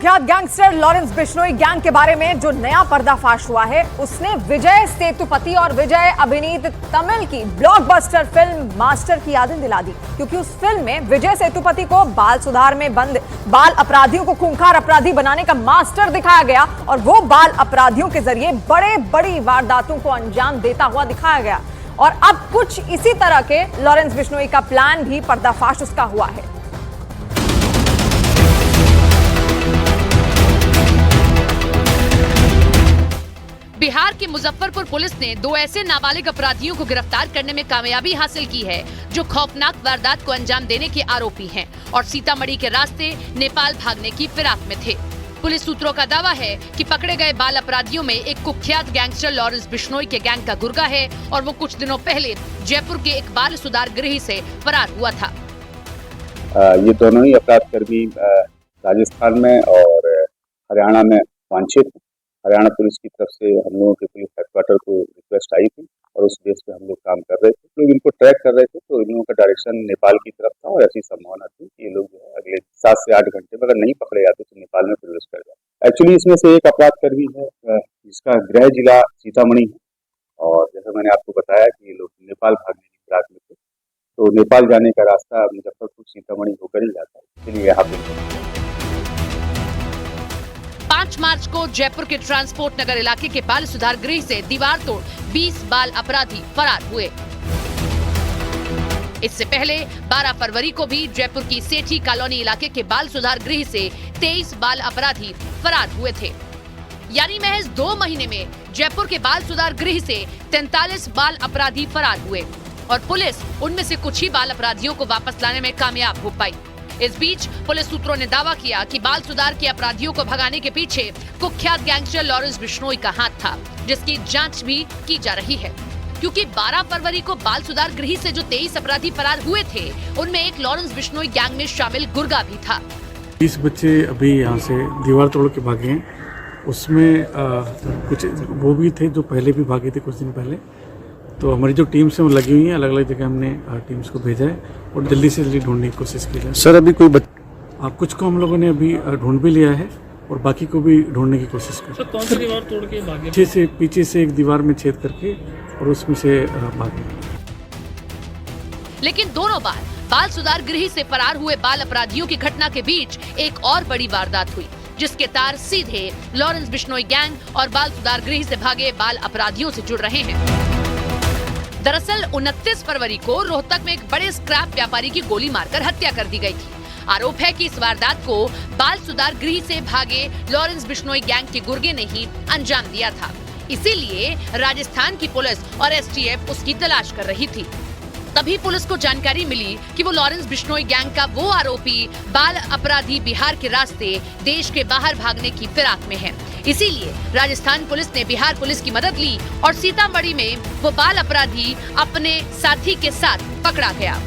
कुख्यात gangster Lawrence Bishnoi gang के बारे में जो नया पर्दाफाश हुआ है, उसने विजय सेतुपति और विजय अभिनीत तमिल की ब्लॉकबस्टर फिल्म मास्टर की यादें दिला दी। क्योंकि उस फिल्म में विजय सेतुपति को बाल सुधार में बंद बाल अपराधियों को खूंखार अपराधी बनाने का मास्टर दिखाया गया और वो बाल अपराधियों के जरिए बड़ी वारदातों को अंजाम देता हुआ दिखाया गया। और अब कुछ इसी तरह के लॉरेंस बिश्नोई का प्लान भी पर्दाफाश उसका हुआ है। बिहार के मुजफ्फरपुर पुलिस ने 2 ऐसे नाबालिग अपराधियों को गिरफ्तार करने में कामयाबी हासिल की है जो खौफनाक वारदात को अंजाम देने के आरोपी हैं और सीतामढ़ी के रास्ते नेपाल भागने की फिराक में थे। पुलिस सूत्रों का दावा है कि पकड़े गए बाल अपराधियों में एक कुख्यात गैंगस्टर लॉरेंस बिश्नोई के गैंग का गुर्गा है और वो कुछ दिनों पहले जयपुर के एक बाल सुधार गृह से फरार हुआ था। ये दोनों ही अपराधकर्मी राजस्थान में और हरियाणा में वांछित हैं। हरियाणा पुलिस की तरफ से हम लोगों के पुलिस हेडक्वार्टर को रिक्वेस्ट आई थी और उस बेस पे हम लोग काम कर रहे थे। लोग इनको ट्रैक कर रहे थे तो इन लोगों का डायरेक्शन नेपाल की तरफ था और ऐसी संभावना थी कि ये लोग जो है अगले 7 से 8 घंटे में अगर नहीं पकड़े जाते तो नेपाल में प्रवेश कर जाए। एक्चुअली इसमें से एक अपराधकर्मी है जिसका गृह जिला सीतामढ़ी है और जैसा मैंने आपको बताया कि ये लोग नेपाल भागने की फिराक में थे, तो नेपाल जाने का रास्ता मुजफ्फरपुर सीतामढ़ी होकर ही जाता है, इसलिए यहाँ पे 5 मार्च को जयपुर के ट्रांसपोर्ट नगर इलाके के बाल सुधार गृह से दीवार तोड़ 20 बाल अपराधी फरार हुए। इससे पहले 12 फरवरी को भी जयपुर की सेठी कॉलोनी इलाके के बाल सुधार गृह से 23 बाल अपराधी फरार हुए थे। यानी महज 2 महीने में जयपुर के बाल सुधार गृह से 43 बाल अपराधी फरार हुए और पुलिस उनमें से कुछ ही बाल अपराधियों को वापस लाने में कामयाब हो पाई। इस बीच पुलिस सूत्रों ने दावा किया कि बाल सुधार के अपराधियों को भगाने के पीछे कुख्यात गैंगस्टर लॉरेंस बिश्नोई का हाथ था, जिसकी जांच भी की जा रही है। क्योंकि 12 फरवरी को बाल सुधार गृह से जो 23 अपराधी फरार हुए थे, उनमें एक लॉरेंस बिश्नोई गैंग में शामिल गुर्गा भी था। 20 बच्चे अभी यहाँ से दीवार तोड़ के भागे हैं। उसमें कुछ वो भी थे जो पहले भी भागे थे कुछ दिन पहले। तो हमारी जो टीम्स हैं वो लगी हुई हैं, अलग अलग जगह हमने टीम्स को भेजा है और जल्दी से जल्दी ढूंढने की कोशिश की जाए। सर अभी कोई कुछ को हम लोगों ने अभी ढूंढ भी लिया है और बाकी को भी ढूंढने की कोशिश कर। सर कौन सी दीवार तोड़ के भागे? पीछे से एक दीवार में छेद करके और उसमें से भागे। लेकिन दोनों बार बाल सुधार गृह से फरार हुए बाल अपराधियों की घटना के बीच एक और बड़ी वारदात हुई, जिसके तार सीधे लॉरेंस बिश्नोई गैंग और बाल सुधार गृह से भागे बाल अपराधियों से जुड़ रहे हैं। दरअसल 29 फरवरी को रोहतक में एक बड़े स्क्रैप व्यापारी की गोली मारकर हत्या कर दी गई थी। आरोप है कि इस वारदात को बाल सुधार गृह से भागे लॉरेंस बिश्नोई गैंग के गुर्गे ने ही अंजाम दिया था। इसीलिए राजस्थान की पुलिस और एसटीएफ उसकी तलाश कर रही थी। तभी पुलिस को जानकारी मिली कि वो लॉरेंस बिश्नोई गैंग का वो आरोपी बाल अपराधी बिहार के रास्ते देश के बाहर भागने की फिराक में है। इसीलिए राजस्थान पुलिस ने बिहार पुलिस की मदद ली और सीतामढ़ी में वो बाल अपराधी अपने साथी के साथ पकड़ा गया।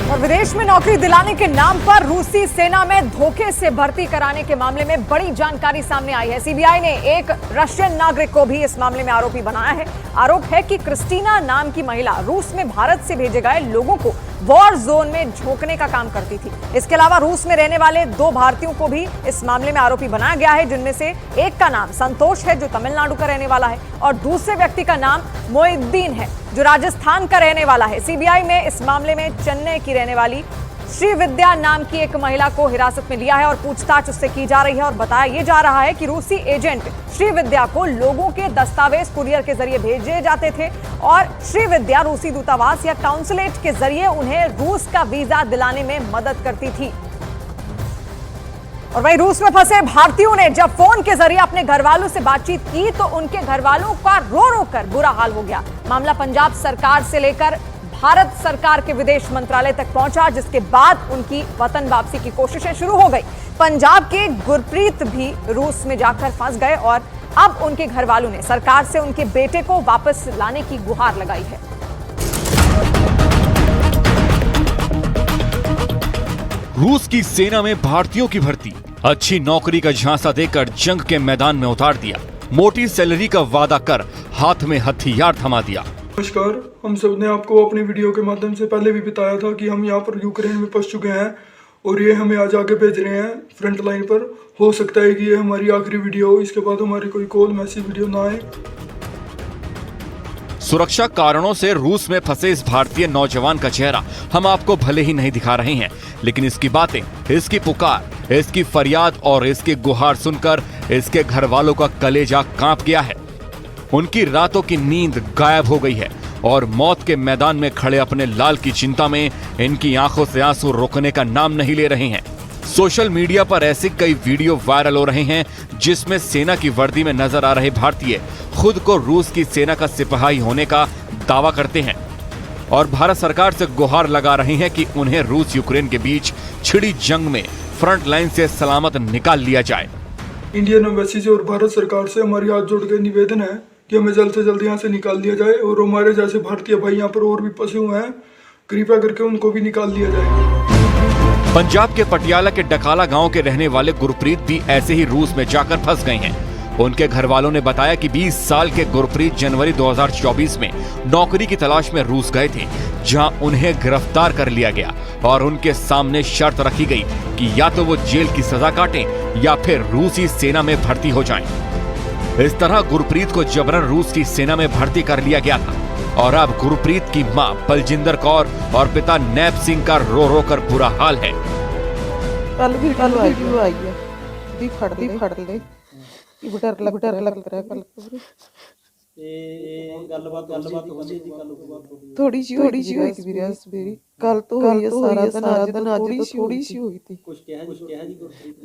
और विदेश में नौकरी दिलाने के नाम पर रूसी सेना में धोखे से भर्ती कराने के मामले में बड़ी जानकारी सामने आई है। सीबीआई ने एक रशियन नागरिक को भी इस मामले में आरोपी बनाया है। आरोप है कि क्रिस्टीना नाम की महिला रूस में भारत से भेजे गए लोगों को वॉर जोन में झोंकने का काम करती थी। इसके अलावा रूस में रहने वाले 2 भारतीयों को भी इस मामले में आरोपी बनाया गया है, जिनमें से एक का नाम संतोष है जो तमिलनाडु का रहने वाला है और दूसरे व्यक्ति का नाम मोइनुद्दीन है जो राजस्थान का रहने वाला है। सीबीआई में इस मामले में चेन्नई की रहने वाली श्रीविद्या नाम की एक महिला को हिरासत में लिया है और पूछताछ उससे की जा रही है और बताया ये जा रहा है कि रूसी एजेंट श्रीविद्या को लोगों के दस्तावेज कुरियर के जरिए भेजे जाते थे और श्रीविद्या रूसी दूतावास या काउंसुलेट के जरिए उन्हें रूस का वीजा दिलाने में मदद करती थी। और वहीं रूस में फंसे भारतीयों ने जब फोन के जरिए अपने घर वालों से बातचीत की तो उनके घर वालों का रो रो कर बुरा हाल हो गया। मामला पंजाब सरकार से लेकर भारत सरकार के विदेश मंत्रालय तक पहुंचा, जिसके बाद उनकी वतन वापसी की कोशिशें शुरू हो गई। पंजाब के गुरप्रीत भी रूस में जाकर फंस गए और अब उनके घर वालों ने सरकार से उनके बेटे को वापस लाने की गुहार लगाई है। रूस की सेना में भारतीयों की भर्ती, अच्छी नौकरी का झांसा देकर जंग के मैदान में उतार दिया, मोटी सैलरी का वादा कर हाथ में हथियार थमा दिया। नमस्कार। हम सब ने आपको अपनी वीडियो के माध्यम से पहले भी बताया था कि हम यहाँ पर यूक्रेन में फंस चुके हैं और ये हमें आज आगे भेज रहे हैं फ्रंट लाइन पर। हो सकता है कि ये हमारी आखिरी वीडियो हो, इसके बाद हमारी कोई कॉल मैसेज वीडियो ना आए। सुरक्षा कारणों से रूस में फंसे इस भारतीय नौजवान का चेहरा हम आपको भले ही नहीं दिखा रहे हैं, लेकिन इसकी बातें, इसकी पुकार, इसकी फरियाद और इसकी गुहार सुनकर इसके घर वालों का कलेजा कांप गया है। उनकी रातों की नींद गायब हो गई है और मौत के मैदान में खड़े अपने लाल की चिंता में इनकी आंखों से आंसू रोकने का नाम नहीं ले रहे हैं। सोशल मीडिया पर ऐसे कई वीडियो वायरल हो रहे हैं जिसमें सेना की वर्दी में नजर आ रहे भारतीय खुद को रूस की सेना का सिपाही होने का दावा करते हैं और भारत सरकार से गुहार लगा रहे हैं कि उन्हें रूस यूक्रेन के बीच छिड़ी जंग में फ्रंट लाइन से सलामत निकाल लिया जाए। इंडियन एम्बेसी से और भारत सरकार से हमारी हाथ जोड़ के निवेदन है कि हमें जल्द से जल्द यहाँ से निकाल दिया जाए और हमारे जैसे भारतीय भाई यहाँ पर और भी फंसे हुए हैं, कृपया करके उनको भी निकाल दिया जाए। पंजाब के पटियाला के डकाला गांव के रहने वाले गुरप्रीत भी ऐसे ही रूस में जाकर फंस गए हैं। उनके घर वालों ने बताया कि 20 साल के गुरप्रीत जनवरी 2024 में नौकरी की तलाश में रूस गए थे, जहां उन्हें गिरफ्तार कर लिया गया और उनके सामने शर्त रखी गई कि या तो वो जेल की सजा काटें या फिर रूसी सेना में भर्ती हो जाएं। इस तरह गुरप्रीत को जबरन रूस की सेना में भर्ती कर लिया गया था और अब गुरप्रीत की मां बलजिंदर कौर और पिता नैब सिंह का रो रो कर बुरा हाल है। कल आई है भी फड़ ले डर लग रहा है कल थोड़ी सी हुई थी मेरी कल तो हुई है सारा दिन आज थोड़ी सी हुई थी।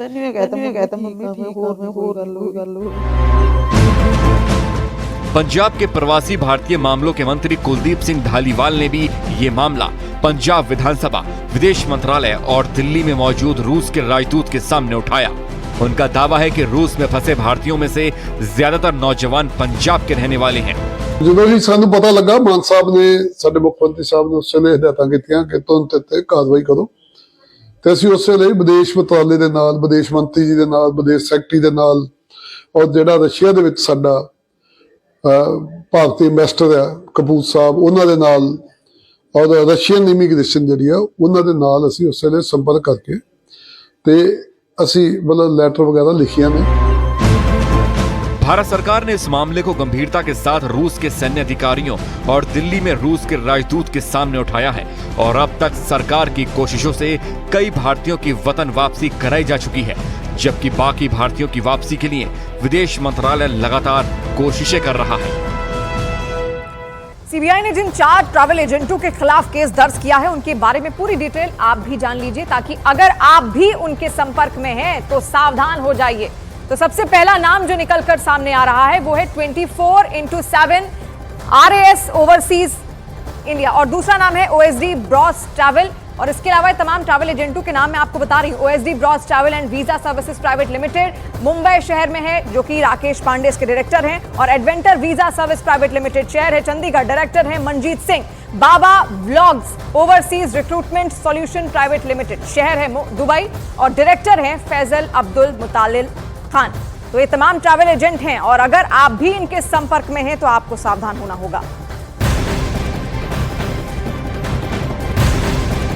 मैंने कहता मम्मी ठीक हो गल। पंजाब के प्रवासी भारतीय मामलों के मंत्री कुलदीप सिंह धालीवाल ने भी ये मामला पंजाब विधानसभा, विदेश मंत्रालय और दिल्ली में मौजूद रूस के राजदूत के सामने उठाया। उनका दावा है कि रूस में फंसे भारतीयों में से ज्यादातर नौजवान पंजाब के रहने वाले हैं। ਜਦੋਂ ਹੀ ਸਾਨੂੰ ਪਤਾ ਲੱਗਾ ਮਾਨ ਸਾਹਿਬ ਨੇ ਸਾਡੇ ਮੁੱਖ ਮੰਤਰੀ ਸਾਹਿਬ ਨੇ ਉਸੇ ਵੇਲੇ ਹਦਾਇਤਾਂ ਕੀਤੀਆਂ ਕਿ ਤੁਰੰਤ ਤੇ ਕਾਰਵਾਈ ਕਰੋ ਤੇ ਅਸੀਂ ਉਸੇ ਵੇਲੇ ਵਿਦੇਸ਼ ਮੰਤਰਾਲੇ ਦੇ ਨਾਲ, ਵਿਦੇਸ਼ ਮੰਤਰੀ ਜੀ ਦੇ ਨਾਲ, ਵਿਦੇਸ਼ ਸੈਕਟਰੀ ਦੇ ਨਾਲ ਔਰ ਜਿਹੜਾ ਰਸ਼ੀਆ ਦੇ ਵਿੱਚ ਸਾਡਾ ਭਾਰਤੀ ਐਮਬੈਸਡਰ ਆ ਕਪੂਰ ਸਾਹਿਬ ਉਹਨਾਂ ਦੇ ਨਾਲ ਔਰ ਰਸ਼ੀਅਨ ਇਮੀਗ੍ਰੇਸ਼ਨ ਜਿਹੜੀ ਆ ਉਹਨਾਂ ਦੇ ਨਾਲ ਅਸੀਂ ਉਸੇ ਵੇਲੇ ਸੰਪਰਕ ਕਰਕੇ ਤੇ ਅਸੀਂ मतलब ਲੈਟਰ ਵਗੈरह ਲਿਖੀਆਂ ਨੇ। भारत सरकार ने इस मामले को गंभीरता के साथ रूस के सैन्य अधिकारियों और दिल्ली में रूस के राजदूत के सामने उठाया है और अब तक सरकार की कोशिशों से कई भारतीयों की वतन वापसी कराई जा चुकी है, जबकि बाकी भारतीयों की वापसी के लिए विदेश मंत्रालय लगातार कोशिशें कर रहा है। सीबीआई ने जिन 4 ट्रैवल एजेंटों के खिलाफ केस दर्ज किया है उनके बारे में पूरी डिटेल आप भी जान लीजिए, ताकि अगर आप भी उनके संपर्क में हैं तो सावधान हो जाइए। तो सबसे पहला नाम जो निकलकर सामने आ रहा है वो है 24/7 RAS ओवरसीज इंडिया और दूसरा नाम है OSD ब्रॉस ट्रैवल। और इसके अलावा तमाम ट्रैवल एजेंटों के नाम मैं आपको बता रही हूँ। OSD Bros travel and visa services private limited Mumbai शहर में है, जो कि राकेश पांडे इसके डायरेक्टर हैं, और adventure visa service private limited शहर है चंडीगढ़, डायरेक्टर हैं Manjeet Singh. Baba vlogs overseas recruitment solution private limited शहर है दुबई और डायरेक्टर हैं फैजल अब्दुल मुतालिल खान। तो ये तमाम ट्रैवल एजेंट हैं और अगर आप भी इनके संपर्क में हैं तो आपको सावधान होना होगा।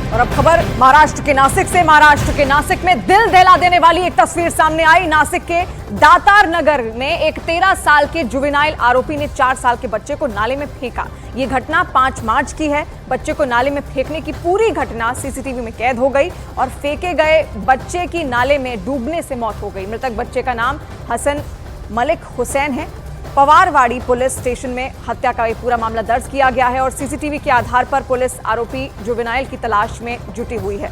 और अब खबर महाराष्ट्र के नासिक से। महाराष्ट्र के नासिक में दिल दहला देने वाली एक तस्वीर सामने आई। नासिक के दातार नगर में एक 13 साल के जुवेनाइल आरोपी ने 4 साल के बच्चे को नाले में फेंका। ये घटना 5 मार्च की है। बच्चे को नाले में फेंकने की पूरी घटना सीसीटीवी में कैद हो गई और फेंके गए बच्चे की नाले में डूबने से मौत हो गई। मृतक बच्चे का नाम हसन मलिक हुसैन है। पवारवाड़ी पुलिस स्टेशन में हत्या का पूरा मामला दर्ज किया गया है और सीसीटीवी के आधार पर पुलिस आरोपी जुवेनाइल की तलाश में जुटी हुई है।